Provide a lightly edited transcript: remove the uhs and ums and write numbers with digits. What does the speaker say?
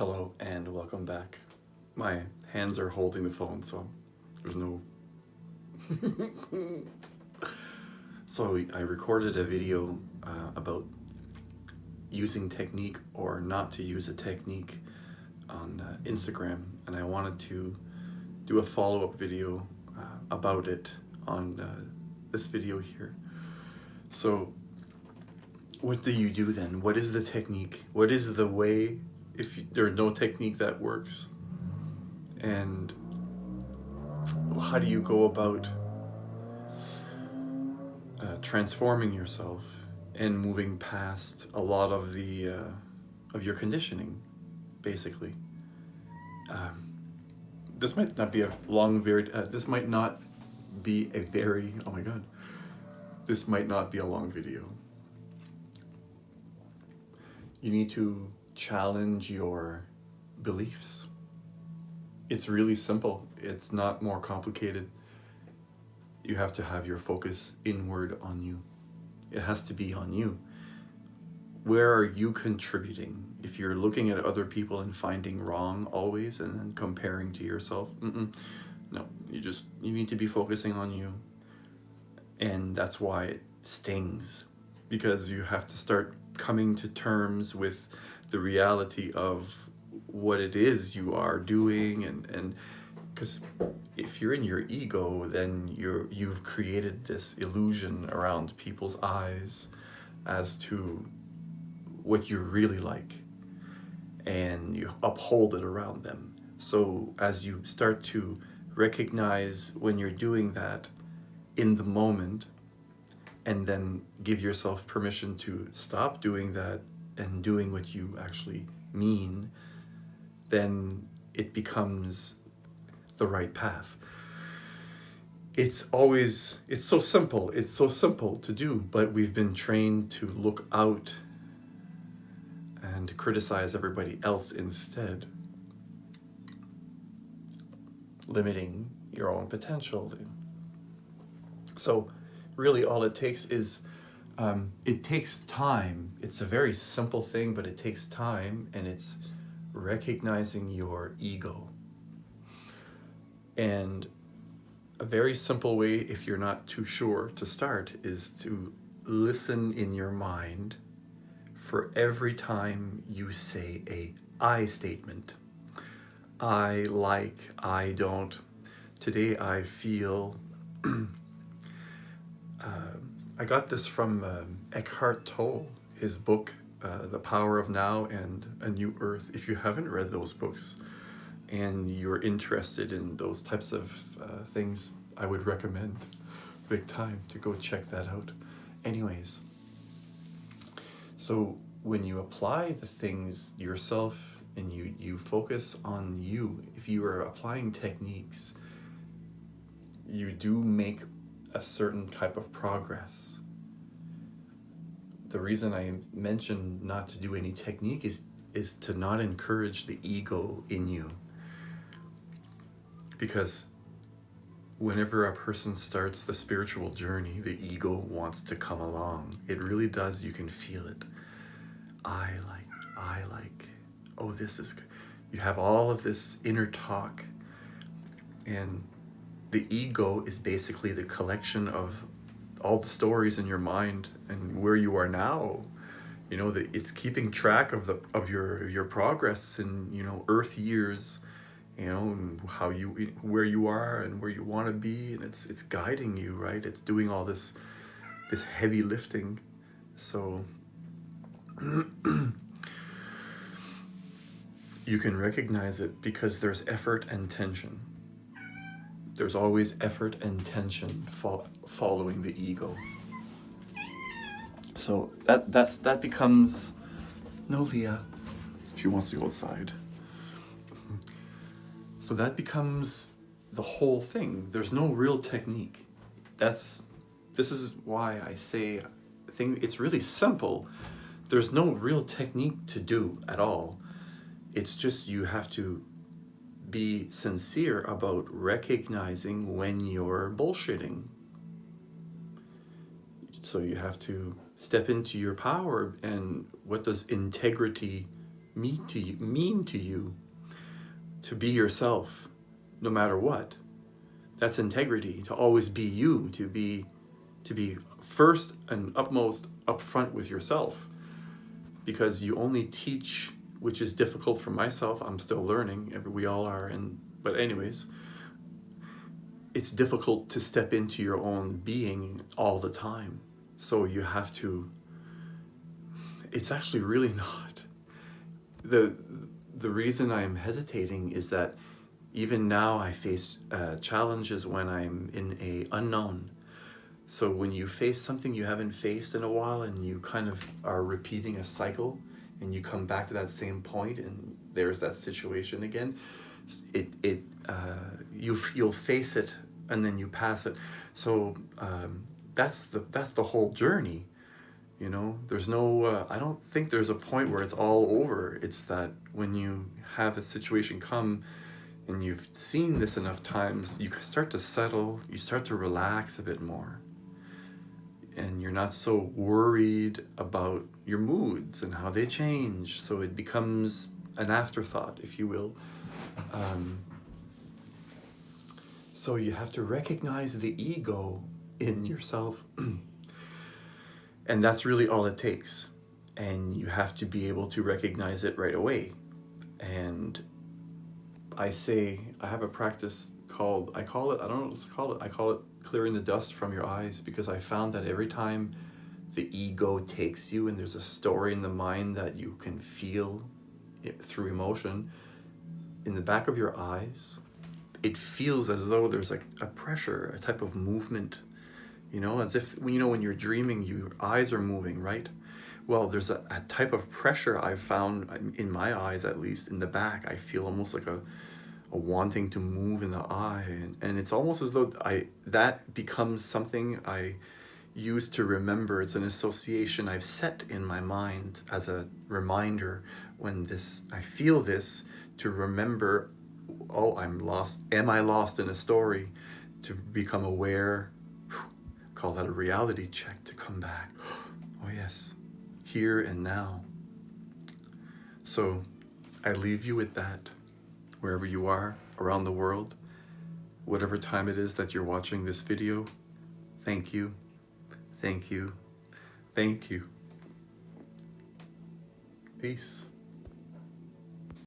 Hello and welcome back. My hands are holding the phone, so there's no. So I recorded a video about using technique or not to use a technique on Instagram, and I wanted to do a follow-up video about it on this video here. So what do you do then? What is the technique? What is the way if there's no technique that works? And how do you go about transforming yourself and moving past a lot of the of your conditioning, basically? This might not be a long, very. This might not be a very. Oh my God. This might not be a long video. You need to challenge your beliefs. It's really simple. It's not more complicated. You have to have your focus inward on you. It has to be on you. Where are you contributing? If you're looking at other people and finding wrong always and then comparing to yourself, no, you need to be focusing on you. And that's why it stings, because you have to start coming to terms with the reality of what it is you are doing, and because if you're in your ego, then you've created this illusion around people's eyes as to what you're really like, and you uphold it around them. So as you start to recognize when you're doing that in the moment, and then give yourself permission to stop doing that and doing what you actually mean, then it becomes the right path. It's so simple. It's so simple to do, but we've been trained to look out and to criticize everybody else instead, limiting your own potential. So really all it takes is, it takes time. It's a very simple thing, but it takes time, and it's recognizing your ego. And a very simple way, if you're not too sure to start, is to listen in your mind for every time you say a I statement. I like, I don't, today I feel. I got this from Eckhart Tolle, his book, The Power of Now and A New Earth. If you haven't read those books and you're interested in those types of things, I would recommend big time to go check that out. Anyways, so when you apply the things yourself and you focus on you, if you are applying techniques, you do make a certain type of progress. The reason I mentioned not to do any technique is to not encourage the ego in you. Because whenever a person starts the spiritual journey, the ego wants to come along. It really does. You can feel it. I like, oh, this is good. You have all of this inner talk, and the ego is basically the collection of all the stories in your mind and where you are now. You know, it's keeping track of your progress in, Earth years, and where you are and where you want to be, and it's guiding you, right? It's doing all this heavy lifting. So you can recognize it because there's effort and tension. There's always effort and tension following the ego. So that becomes, no, Leah, she wants to go outside. So that becomes the whole thing. There's no real technique. This is why I say it's really simple. There's no real technique to do at all. It's just you have to be sincere about recognizing when you're bullshitting. So you have to step into your power, and what does integrity mean to you, to be yourself no matter what. That's integrity, to always be you, to be first and utmost upfront with yourself, because you only teach, which is difficult for myself. I'm still learning. We all are. But anyways, it's difficult to step into your own being all the time. So you have to, it's actually really not. The reason I'm hesitating is that even now I face challenges when I'm in a unknown. So when you face something you haven't faced in a while and you kind of are repeating a cycle and you come back to that same point and there's that situation again, you'll face it and then you pass it. So that's the whole journey. You know, there's no, I don't think there's a point where it's all over. It's that when you have a situation come and you've seen this enough times, you start to settle, you start to relax a bit more. And you're not so worried about your moods and how they change. So it becomes an afterthought, if you will. So you have to recognize the ego in yourself. And that's really all it takes. And you have to be able to recognize it right away. And I have a practice called, I don't know what to call it. I call it clearing the dust from your eyes, because I found that every time the ego takes you and there's a story in the mind that you can feel through emotion, in the back of your eyes, it feels as though there's a pressure, a type of movement, as if, when you're dreaming, your eyes are moving, right? Well, there's a type of pressure I've found in my eyes, at least in the back. I feel almost like a wanting to move in the eye, and it's almost as though that becomes something I use to remember. It's an association I've set in my mind as a reminder when I feel this, to remember, oh, am I lost in a story, to become aware, call that a reality check, to come back, oh yes, here and now. So I leave you with that. Wherever you are around the world, whatever time it is that you're watching this video, thank you, thank you, thank you. Peace.